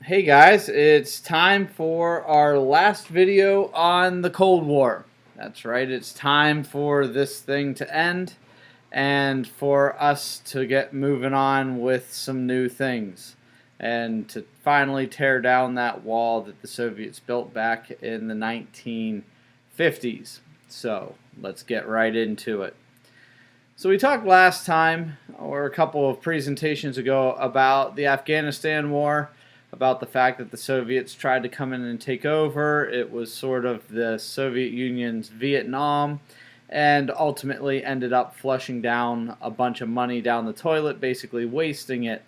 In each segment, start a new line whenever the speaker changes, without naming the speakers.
Hey guys, it's time for our last video on the Cold War. That's right, it's time for this thing to end and for us to get moving on with some new things and to finally tear down that wall that the Soviets built back in the 1950s. So let's get right into it. So we talked last time, or a couple of presentations ago, about the Afghanistan war, about the fact that the Soviets tried to come in and take over. It was sort of the Soviet Union's Vietnam, and ultimately ended up flushing down a bunch of money down the toilet, basically wasting it.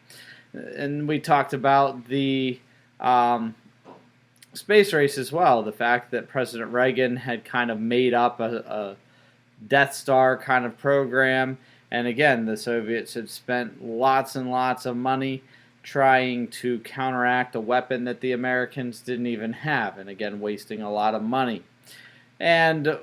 And we talked about the space race as well, the fact that President Reagan had kind of made up a Death Star kind of program. And again, the Soviets had spent lots and lots of money trying to counteract a weapon that the Americans didn't even have, and again, wasting a lot of money. And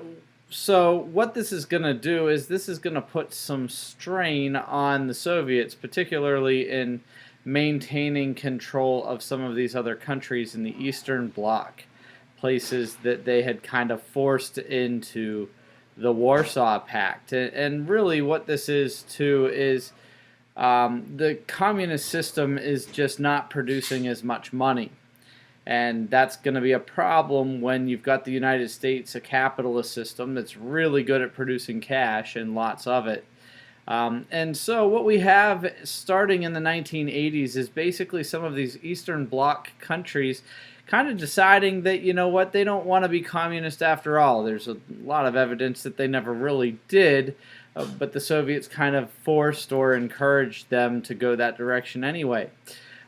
so, what this is going to do is this is going to put some strain on the Soviets, particularly in maintaining control of some of these other countries in the Eastern Bloc, places that they had kind of forced into the Warsaw Pact. And really, what this is too is the communist system is just not producing as much money. And that's going to be a problem when you've got the United States, a capitalist system that's really good at producing cash and lots of it. And so what we have starting in the 1980s is basically some of these Eastern Bloc countries kind of deciding that, you know what, they don't want to be communist after all. There's a lot of evidence that they never really did, but the Soviets kind of forced or encouraged them to go that direction anyway.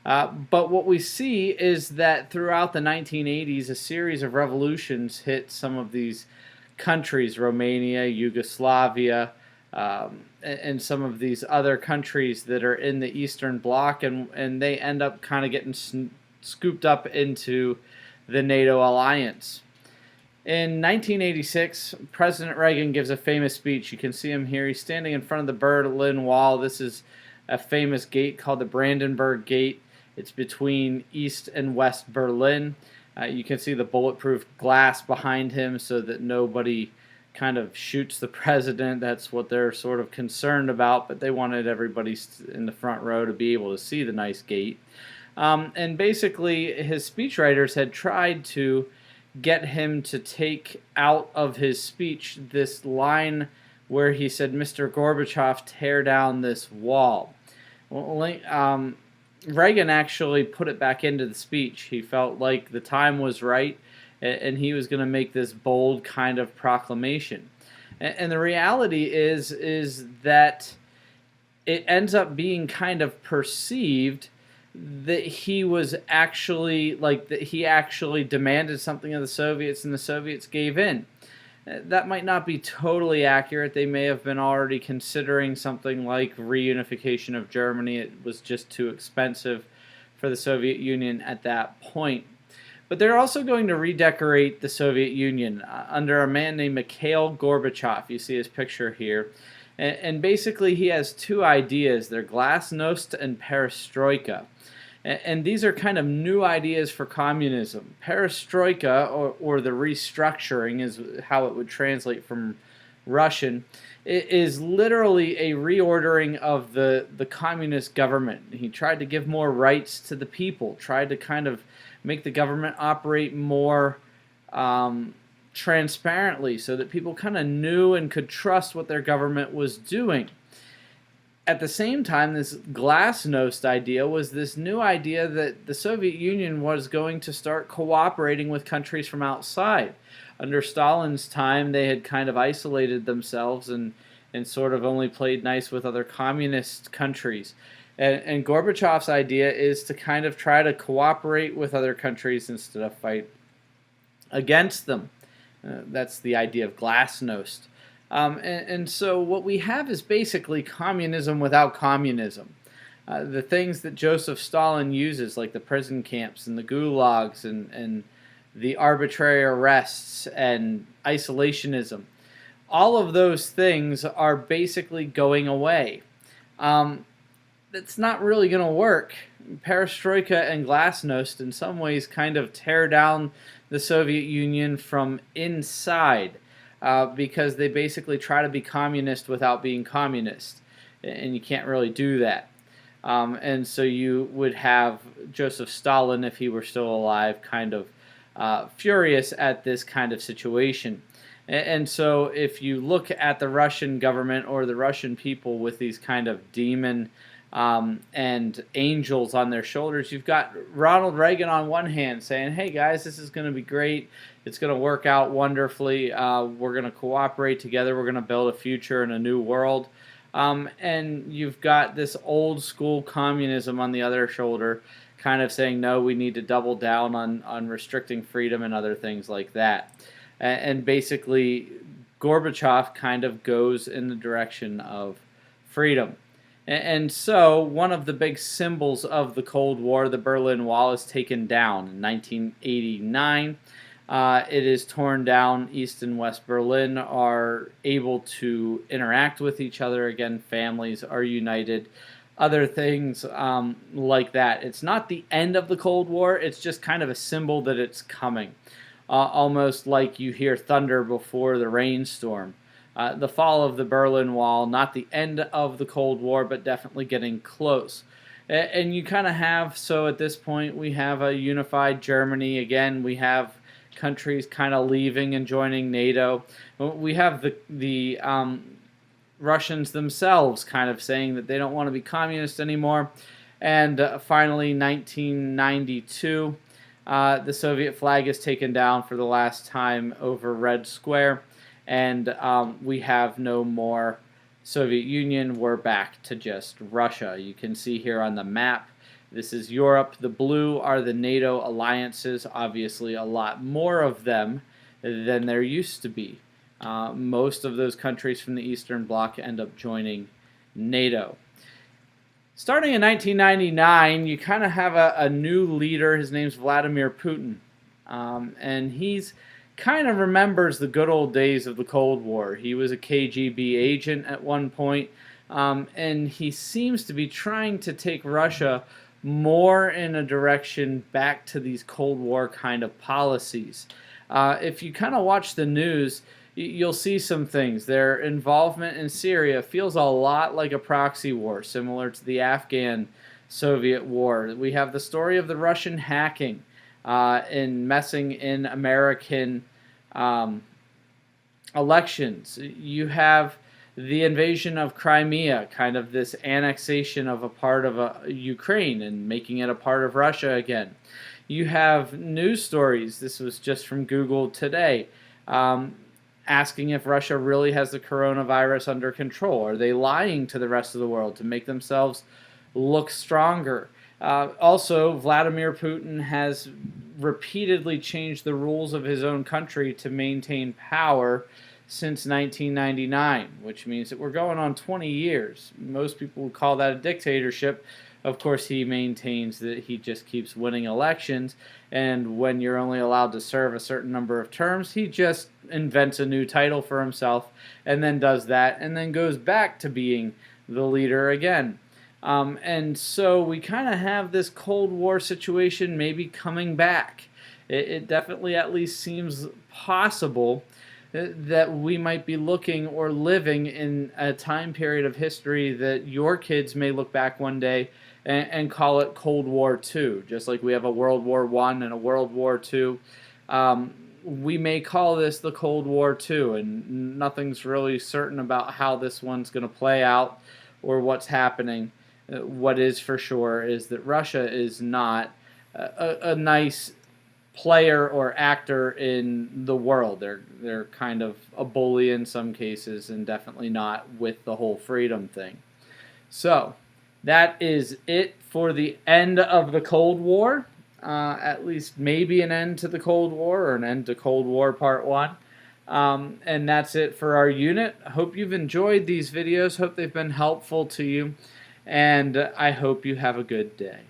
But what we see is that throughout the 1980s, a series of revolutions hit some of these countries, Romania, Yugoslavia, and some of these other countries that are in the Eastern Bloc, and they end up kind of getting scooped up into the NATO alliance. In 1986, President Reagan gives a famous speech. You can see him here. He's standing in front of the Berlin Wall. This is a famous gate called the Brandenburg Gate. It's between East and West Berlin. You can see the bulletproof glass behind him so that nobody kind of shoots the president. That's what they're sort of concerned about, but they wanted everybody in the front row to be able to see the nice gate. And basically, his speechwriters had tried to get him to take out of his speech this line where he said, "Mr. Gorbachev, tear down this wall." Well, Reagan actually put it back into the speech. He felt like the time was right, and he was going to make this bold kind of proclamation. And the reality is that it ends up being kind of perceived that he was actually that he actually demanded something of the Soviets and the Soviets gave in. That might not be totally accurate. They may have been already considering something like reunification of Germany. It was just too expensive for the Soviet Union at that point. But they're also going to redecorate the Soviet Union under a man named Mikhail Gorbachev. You see his picture here. And basically he has two ideas. They're glasnost and perestroika. And these are kind of new ideas for communism. Perestroika, or the restructuring, is how it would translate from Russian. It is literally a reordering of the communist government. He tried to give more rights to the people, tried to kind of make the government operate more transparently so that people kind of knew and could trust what their government was doing. At the same time, this glasnost idea was this new idea that the Soviet Union was going to start cooperating with countries from outside. Under Stalin's time, they had kind of isolated themselves and sort of only played nice with other communist countries. And Gorbachev's idea is to kind of try to cooperate with other countries instead of fight against them. That's the idea of glasnost. And so what we have is basically communism without communism. The things that Joseph Stalin uses, like the prison camps and the gulags and the arbitrary arrests and isolationism, all of those things are basically going away. it's not really going to work. Perestroika and Glasnost in some ways kind of tear down the Soviet Union from inside because they basically try to be communist without being communist, and you can't really do that. And so you would have Joseph Stalin, if he were still alive, kind of furious at this kind of situation. And so if you look at the Russian government or the Russian people with these kind of demon and angels on their shoulders, you've got Ronald Reagan on one hand saying, hey guys, this is going to be great. It's going to work out wonderfully. We're going to cooperate together. We're going to build a future and a new world. And you've got this old school communism on the other shoulder kind of saying, no, we need to double down on restricting freedom and other things like that. And basically, Gorbachev kind of goes in the direction of freedom. And so, one of the big symbols of the Cold War, the Berlin Wall, is taken down in 1989. It is torn down. East and West Berlin are able to interact with each other again. Families are united. Other things like that. It's not the end of the Cold War. It's just kind of a symbol that it's coming. Almost like you hear thunder before the rainstorm. The fall of the Berlin Wall, not the end of the Cold War, but definitely getting close. And you kind of have, so at this point, we have a unified Germany. Again, we have countries kind of leaving and joining NATO. We have the Russians themselves kind of saying that they don't want to be communist anymore. And finally, 1992, the Soviet flag is taken down for the last time over Red Square. And we have no more Soviet Union. We're back to just Russia. You can see here on the map, this is Europe. The blue are the NATO alliances, obviously a lot more of them than there used to be. Most of those countries from the Eastern Bloc end up joining NATO. Starting in 1999, you kind of have a new leader. His name's Vladimir Putin. And he's kind of remembers the good old days of the Cold War. He was a KGB agent at one point, and he seems to be trying to take Russia more in a direction back to these Cold War kind of policies. If you kind of watch the news, you'll see some things. Their involvement in Syria feels a lot like a proxy war, similar to the Afghan Soviet war. We have the story of the Russian hacking in messing in American elections. You have the invasion of Crimea, kind of this annexation of a part of Ukraine and making it a part of Russia again. You have news stories, this was just from Google today, asking if Russia really has the coronavirus under control. Are they lying to the rest of the world to make themselves look stronger? Also, Vladimir Putin has repeatedly changed the rules of his own country to maintain power since 1999, which means that we're going on 20 years. Most people would call that a dictatorship. Of course, he maintains that he just keeps winning elections, and when you're only allowed to serve a certain number of terms, he just invents a new title for himself and then does that and then goes back to being the leader again. And so we kind of have this Cold War situation maybe coming back. It definitely at least seems possible that we might be looking or living in a time period of history that your kids may look back one day and call it Cold War II, just like we have a World War I and a World War II. We may call this the Cold War II, and nothing's really certain about how this one's going to play out or what's happening. What is for sure is that Russia is not a nice player or actor in the world. They're kind of a bully in some cases, and definitely not with the whole freedom thing. So that is it for the end of the Cold War. At least maybe an end to the Cold War or an end to Cold War Part 1. And that's it for our unit. I hope you've enjoyed these videos. Hope they've been helpful to you. And I hope you have a good day.